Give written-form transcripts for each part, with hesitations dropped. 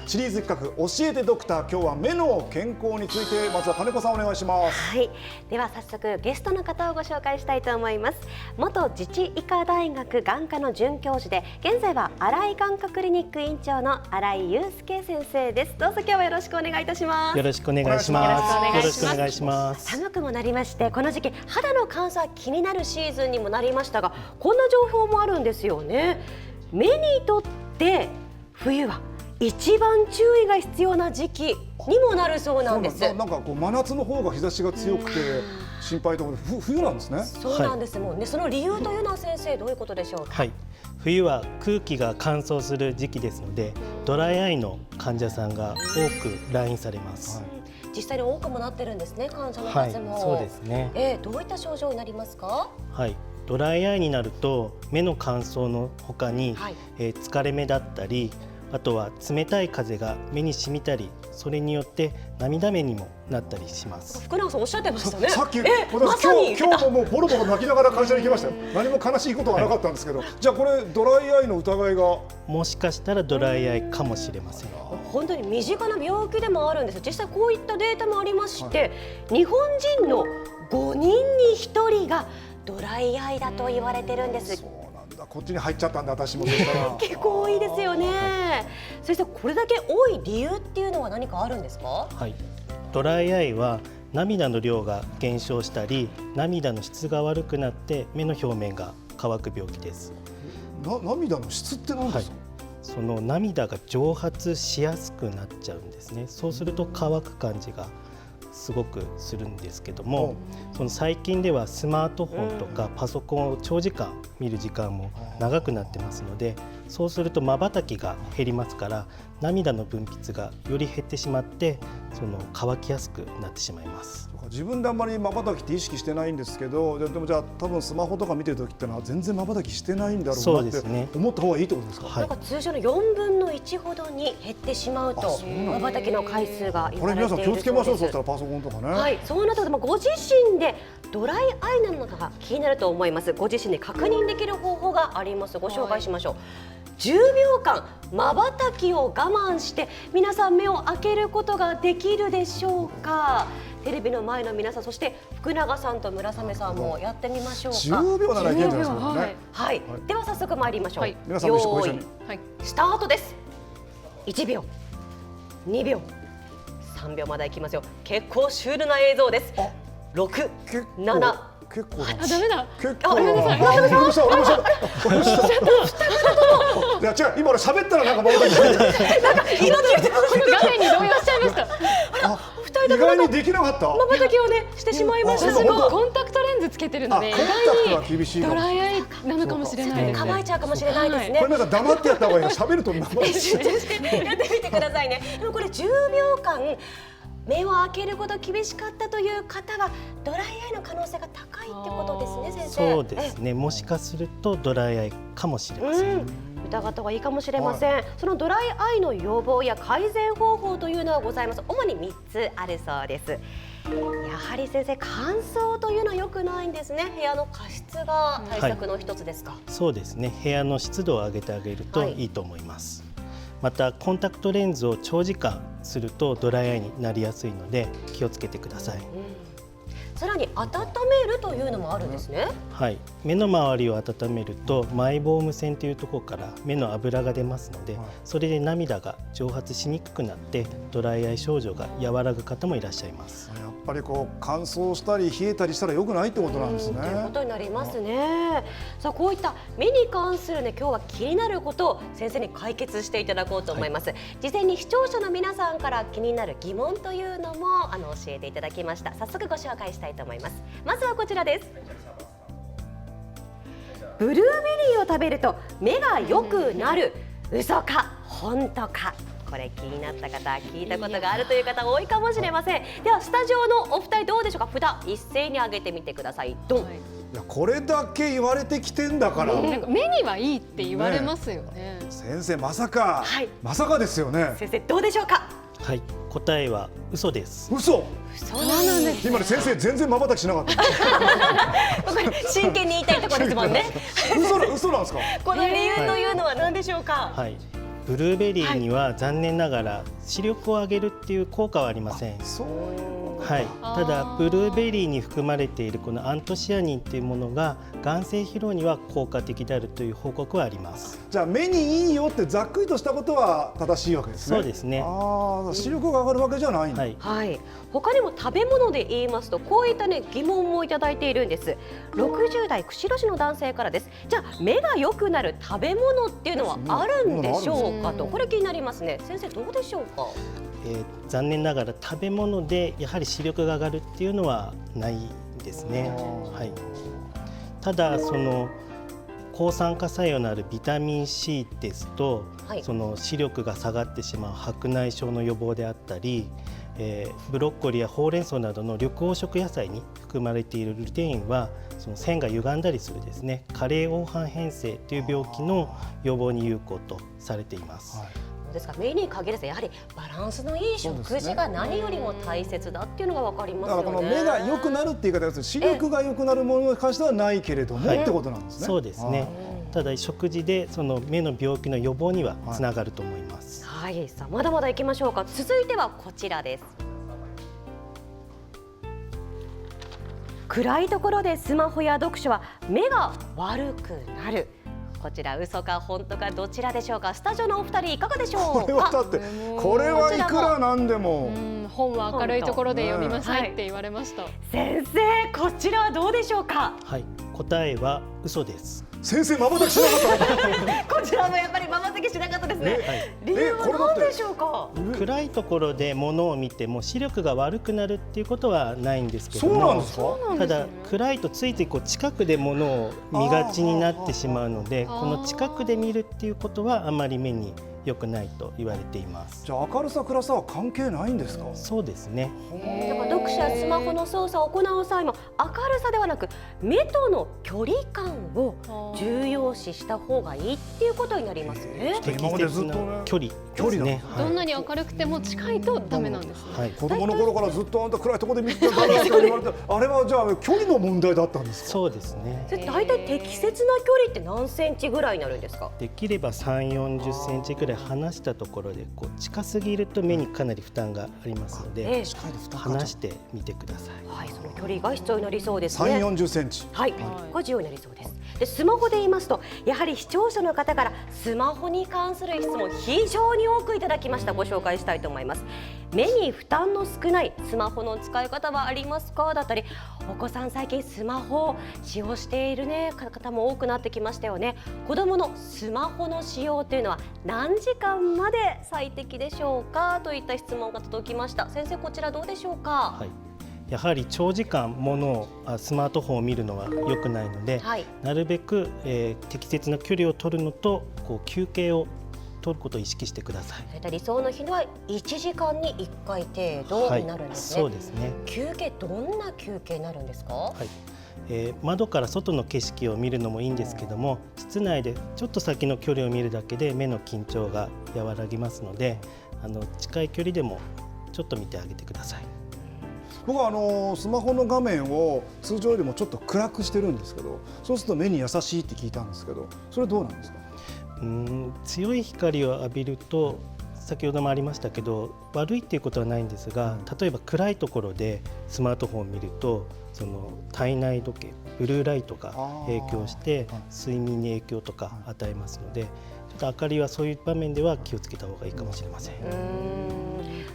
シリーズ企画教えてドクター、今日は目の健康について、まずは金子さんお願いします。はい、では早速ゲストの方をご紹介したいと思います。元自治医科大学眼科の准教授で、現在は新井眼科クリニック院長の新井祐介先生です。どうぞ今日はよろしくお願いいたします。よろしくお願いします。よろしくお願いします。寒くもなりまして、この時期肌の乾燥は気になるシーズンにもなりましたが、こんな情報もあるんですよね。目にとって冬は一番注意が必要な時期にもなるそうなんです。なんかこう真夏の方が日差しが強くて心配ところで、冬なんですね。そうなんです。もうね、その理由というのは先生どういうことでしょうか。はい、冬は空気が乾燥する時期ですので、ドライアイの患者さんが多く来院されます。実際に多くもなってるんですね、患者の数も。そうですね。どういった症状になりますか。はい、ドライアイになると目の乾燥の他に、疲れ目だったり、あとは冷たい風が目に染みたり、それによって涙目にもなったりします。福永さんおっしゃってましたね。さっき私今日ももうボロボロ泣きながら会社に行きましたよ。何も悲しいことはなかったんですけど、じゃあこれドライアイの疑いがもしかしたらドライアイかもしれません。本当に身近な病気でもあるんです。実際こういったデータもありまして、日本人の5人に1人がドライアイだと言われてるんです。こっちに入っちゃったんで、私もそしたら結構多いですよね。先生、これだけ多い理由っていうのは何かあるんですか。はい、ドライアイは涙の量が減少したり、涙の質が悪くなって目の表面が乾く病気です。涙の質って何ですか。その涙が蒸発しやすくなっちゃうんですね。そうすると乾く感じがすごくするんですけども、その最近ではスマートフォンとかパソコンを長時間見る時間も長くなってますので、そうすると瞬きが減りますから、涙の分泌がより減ってしまって、その乾きやすくなってしまいます。自分であんまり瞬きって意識してないんですけど、でもじゃあ多分スマホとか見てる時ってのは全然瞬きしてないんだろうなって思った方がいいってことですか。なんか通常の4分の1ほどに減ってしまうと、瞬きの回数が言われているそうです。これ皆さん気をつけましょう。そうしたらパソコンとかね。はい、そうなったらご自身でドライアイなのかが気になると思います。ご自身で確認できる方法があります。ご紹介しましょう。10秒間瞬きを我慢して皆さん目を開けることができるでしょうか。テレビの前の皆さん、そして福永さんと村雨さんもやってみましょうか。10秒ならいけるんじゃないですかね。はい、では早速参りましょう。皆さんもご一緒にスタートです。1秒、2秒、3秒までいきますよ。結構シュールな映像です。6、7、結構ダメだ。結構俺もしたいや違う、今俺喋ったらなんか戻ってきてなんか画面に動揺しちゃいました。意外にできなかった。瞬きをねしてしまいました。コンタクトレンズつけてるので、意外にドライアイなのかもしれないです。乾いちゃうかもしれないですね。これなんか黙ってやった方がいいな。喋るとやってみてくださいね。でもこれ10秒間目を開けるほど厳しかったという方はドライアイの可能性が高いってことですね、先生。そうですね。もしかするとドライアイかもしれません。疑った方がいいかもしれません。そのドライアイの予防や改善方法というのはございます。主に3つあるそうです。やはり先生、乾燥というのは良くないんですね。部屋の加湿が対策の一つですか。そうですね。部屋の湿度を上げてあげるといいと思います。またコンタクトレンズを長時間するとドライアイになりやすいので気をつけてください。さらに温めるというのもあるんですね。はい、目の周りを温めるとマイボーム腺というところから目の油が出ますので、それで涙が蒸発しにくくなってドライアイ症状が和らぐ方もいらっしゃいます。やっぱりこう乾燥したり冷えたりしたら良くないってことなんですね。ということになりますね。さあ、こういった目に関するね、今日は気になることを先生に解決していただこうと思います。事前に視聴者の皆さんから気になる疑問というのも教えていただきました。早速ご紹介したいと思います。まずはこちらです。ブルーベリーを食べると目が良くなる、嘘か本当か。これ気になった方、聞いたことがあるという方多いかもしれません。ではスタジオのお二人どうでしょうか。札一斉に上げてみてください。ドン。いや、これだけ言われてきてんだから、なんか目にはいいって言われますよね。先生、まさか、まさかですよね。先生どうでしょうか。はい、答えは嘘です。嘘。そうなんです。今ね、先生全然瞬きしなかった。これ真剣に言いたいところですもんね。嘘なんですか。この理由というのは何でしょうか。はい、ブルーベリーには残念ながら視力を上げるっていう効果はありません。そういうはい、ただブルーベリーに含まれているこのアントシアニンというものが眼性疲労には効果的であるという報告はあります。じゃあ目にいいよってざっくりとしたことは正しいわけですね。そうですね。視力が上がるわけじゃないんだ。はい、はい、他にも食べ物で言いますとこういったね疑問もいただいているんです。60代釧路市の男性からです。じゃあ目が良くなる食べ物っていうのはあるんでしょうかと、これ気になりますね。先生どうでしょうか。残念ながら食べ物でやはり視力が上がるっていうのはないですね。はい、ただその抗酸化作用のあるビタミン C ですと、はい、その視力が下がってしまう白内障の予防であったり、ブロッコリーやほうれん草などの緑黄色野菜に含まれているルテインはその線が歪んだりするですね加齢黄斑変性という病気の予防に有効とされています。ですから目に限らずやはりバランスのいい食事が何よりも大切だっていうのが分かりますよね。だからこの目が良くなるって言い方です。視力が良くなるものに関してはないけれども、ってことなんですね。そうですね。ただ食事でその目の病気の予防にはつながると思います。はい、さあまだまだ行きましょうか。続いてはこちらです。暗いところでスマホや読書は目が悪くなる。こちら嘘か本当かどちらでしょうか。スタジオのお二人いかがでしょうか。これはだってこれはいくらなんでも本は明るいところで読みなさいって言われました。先生こちらはどうでしょうか。はい、答えは嘘です。先生まばたきしなかったこちらもやっぱりまばたきしなかったですね。理由は何でしょうか。暗いところで物を見ても視力が悪くなるっていうことはないんですけども、そうなんですか。ただ暗いとついついこう近くで物を見がちになってしまうので、この近くで見るっていうことはあまり目に良くないと言われています。じゃあ明るさ暗さは関係ないんですか。そうですね。だから読書やスマホの操作を行う際も明るさではなく目との距離感を重要視した方がいいっていうことになりますね。適切な距離ですね。どんなに明るくても近いとダメなんですね。はい、子供の頃からずっとあんた暗いところで見てたんだって言われて、あれはじゃあ距離の問題だったんですか。そうですね。だいたい適切な距離って何センチぐらいになるんですか。できれば3、40センチぐらい離したところでこう近すぎると目にかなり負担がありますので、離してみてください。はい、その距離が必要になりそうですね。3、40センチ。はい、が重要になりそうです。でスマホで言いますとやはり視聴者の方からスマホに関する質問非常に多くいただきました。ご紹介したいと思います。目に負担の少ないスマホの使い方はありますかだったり、お子さん最近スマホを使用している、ね、方も多くなってきましたよね。子どものスマホの使用というのは何時間まで最適でしょうかといった質問が届きました。先生こちらどうでしょうか。はい、やはり長時間スマートフォンを見るのは良くないので、はい、なるべく、適切な距離を取るのと休憩を取ることを意識してください。理想の日には1時間に1回程度になるんですね。そうですね。休憩どんな休憩になるんですか。はい、窓から外の景色を見るのもいいんですけども、室内でちょっと先の距離を見るだけで目の緊張が和らぎますので、近い距離でもちょっと見てあげてください。僕はスマホの画面を通常よりもちょっと暗くしてるんですけど、そうすると目に優しいって聞いたんですけど、それどうなんですか。強い光を浴びると先ほどもありましたけど悪いっていうことはないんですが、例えば暗いところでスマートフォンを見るとその体内時計ブルーライトが影響して睡眠に影響とか与えますので、ちょっと明かりはそういう場面では気をつけた方がいいかもしれません。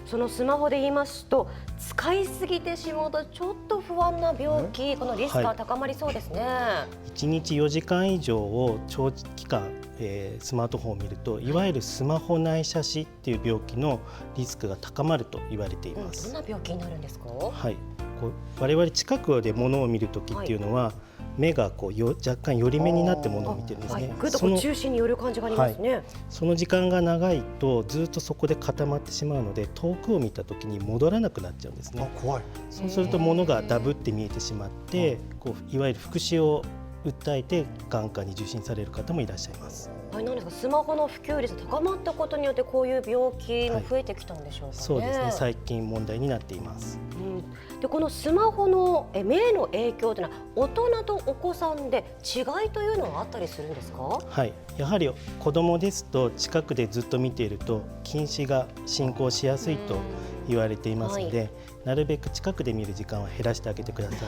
そのスマホで言いますと使いすぎてしまうとちょっと不安な病気、このリスクが高まりそうですね。1日4時間以上を長期間スマートフォンを見ると、いわゆるスマホ内斜視っていう病気のリスクが高まると言われています。どんな病気になるんですか。はい、我々近くで物を見るときっていうのは、目が若干寄り目になって物を見てるんですね。ぐっと中心に寄る感じがありますね。その時間が長いとずっとそこで固まってしまうので、遠くを見たときに戻らなくなっちゃうんですね。怖い。そうすると物がダブって見えてしまって、いわゆる複視を訴えて眼科に受診される方もいらっしゃいます。あれなんですか、スマホの普及率高まったことによってこういう病気も増えてきたんでしょうかね。そうですね、最近問題になっています。でこのスマホの目への影響というのは大人とお子さんで違いというのはあったりするんですか？はい、やはり子どもですと近くでずっと見ていると近視が進行しやすいと言われていますので、なるべく近くで見る時間は減らしてあげてください。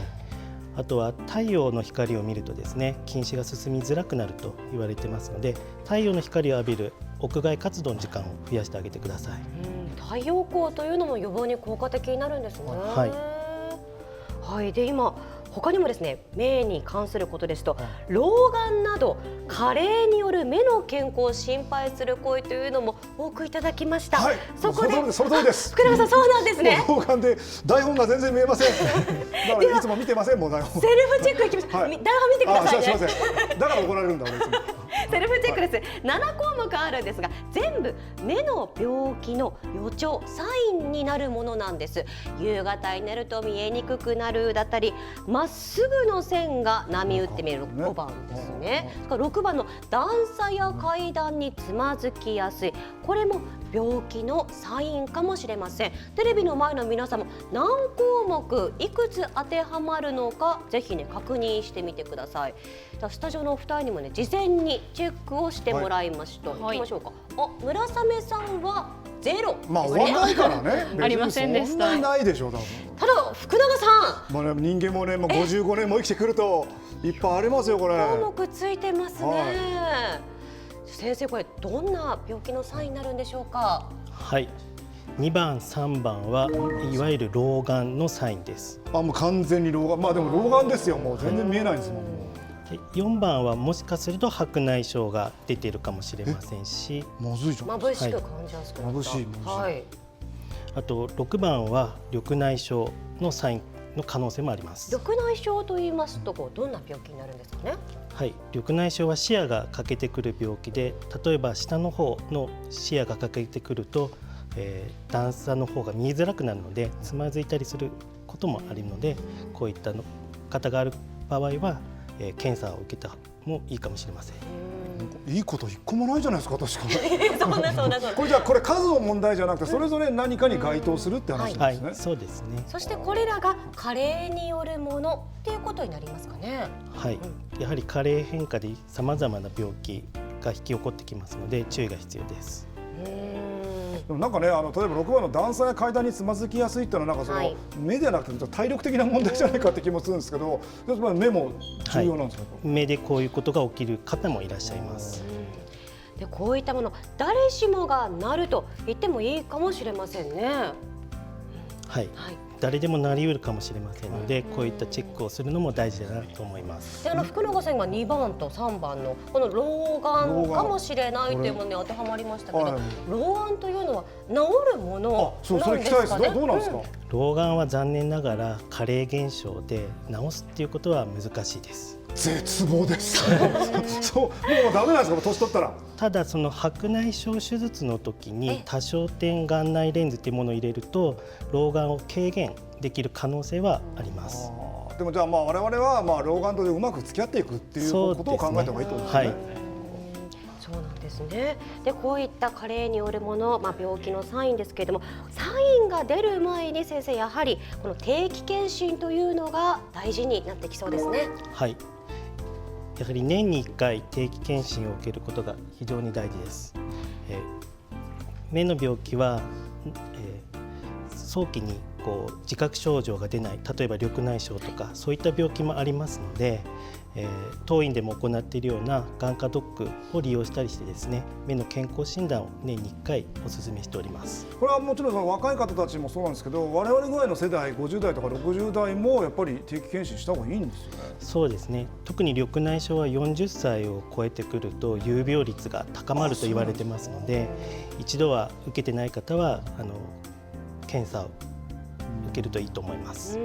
あとは太陽の光を見るとですね、近視が進みづらくなると言われてますので、太陽の光を浴びる屋外活動の時間を増やしてあげてください。太陽光というのも予防に効果的になるんですね。はい、で今他にもですね、目に関することですと、老眼など加齢による目の健康を心配する声というのも多くいただきました。はい、そこでその通りです。福永さん、そうなんですね。老眼で台本が全然見えません。だからいつも見てませんもん台本。セルフチェックいきましょう。台本見てくださいね。すみません。だから怒られるんだ俺いつも。セルフチェックです。7項目あるんですが、全部目の病気の予兆、サインになるものなんです。夕方になると見えにくくなるだったり、まっすぐの線が波打って見える5番ですね。それから6番の段差や階段につまずきやすい、これも病気のサインかもしれません。テレビの前の皆さんも何項目いくつ当てはまるのかぜひね確認してみてください。じゃあスタジオのお二人にもね事前にチェックをしてもらいました。行きましょうか。村雨さんは0。まあお若いからね。ありませんでした。そんなにないでしょう多分。ただ福永さん、まあね、人間もねもう55年も生きてくるといっぱいありますよこれ。項目ついてますね。先生、これどんな病気のサインになるんでしょうか？はい、2番3番はいわゆる老眼のサインです。もう完全に老眼。まあでも老眼ですよ。もう全然見えないんですもん。で4番はもしかすると白内障が出ているかもしれませんし、まずいじゃん。眩しく感じやすくなった。眩しい。はい。あと6番は緑内障のサインの可能性もあります。緑内障と言いますとどんな病気になるんですかね？はい、緑内障は視野が欠けてくる病気で、例えば下の方の視野が欠けてくると、段差の方が見えづらくなるのでつまずいたりすることもあるので、こういった方がある場合は、検査を受けたもいいかもしれません。いいこと一個もないじゃないですか確かに。そんなこれじゃあこれ数の問題じゃなくてそれぞれ何かに該当するって話なんですね。はい、そうですね。そしてこれらが加齢によるものっていうことになりますかね？はい、やはり加齢変化でさまざまな病気が引き起こってきますので注意が必要です。でもなんかね、例えば6番の段差や階段につまずきやすいっていうのはなんかその、目ではなくて体力的な問題じゃないかって気もするんですけど、目も重要なんですか？目でこういうことが起きる方もいらっしゃいます。でこういったもの誰しもがなると言ってもいいかもしれませんね。はい、誰でもなりうるかもしれませんので、こういったチェックをするのも大事だなと思います。で福永さんが2番と3番のこの老眼かもしれないというものに当てはまりましたけど、老眼というのは治るものなんですかね？どうなんですか？老眼は残念ながら加齢現象で治すっていうことは難しいです。絶望です。そうもうダメなんですか？年取ったら。ただその白内障手術の時に多焦点眼内レンズっていうものを入れると老眼を軽減できる可能性はあります。でもじゃあ我々は老眼とうまく付き合っていくっていうことを考えた方がいいと思うんですね。そうなんですね。でこういった加齢によるもの、病気のサインですけれども、サインが出る前に先生やはりこの定期検診というのが大事になってきそうですね。はい。やはり年に1回定期検診を受けることが非常に大事です。目の病気は、早期に自覚症状が出ない、例えば緑内障とかそういった病気もありますので、当院でも行っているような眼科ドックを利用したりしてですね、目の健康診断を年に1回お勧めしております。これはもちろんその若い方たちもそうなんですけど、我々ぐらいの世代50代とか60代もやっぱり定期検診した方がいいんですよね。そうですね。特に緑内障は40歳を超えてくると有病率が高まると言われてますので、一度は受けてない方は検査を受けるといいと思います。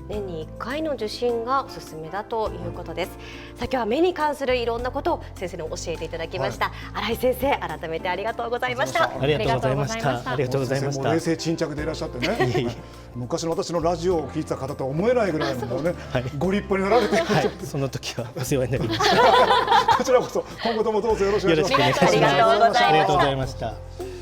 年に1回の受診がおすすめだということです。さあ今日は目に関するいろんなことを先生に教えていただきました。新井先生、改めてありがとうございました。ありがとうございました。ありがとうございました。冷静沈着でいらっしゃってね。昔の私のラジオを聞いてた方とは思えないぐらいのね、ご立派になられて、その時はお世話になりました。こちらこそ今後ともどうぞよろしくお願いします。ありがとうございました。ありがとうございました。